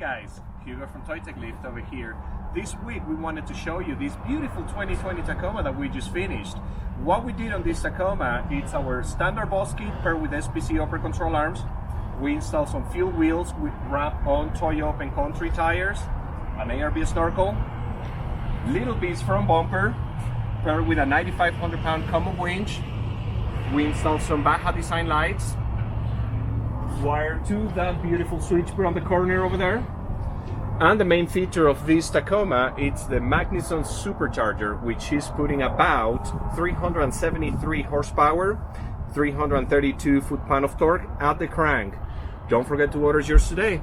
guys, Hugo from Toy Tech Lift over here. This week we wanted to show you this beautiful 2020 Tacoma that we just finished. What we did on this Tacoma, it's our standard boss kit paired with SPC upper control arms. We installed some fuel wheels with wrap-on Toy Open Country tires, an ARB snorkel, little bits front bumper paired with a 9,500 pound common winch. We installed some Baja design lights, wired to that beautiful switchboard on the corner over there. And the main feature of this Tacoma, it's the Magnison Supercharger, which is putting about 373 horsepower, 332 foot-pound of torque at the crank. Don't forget to order yours today.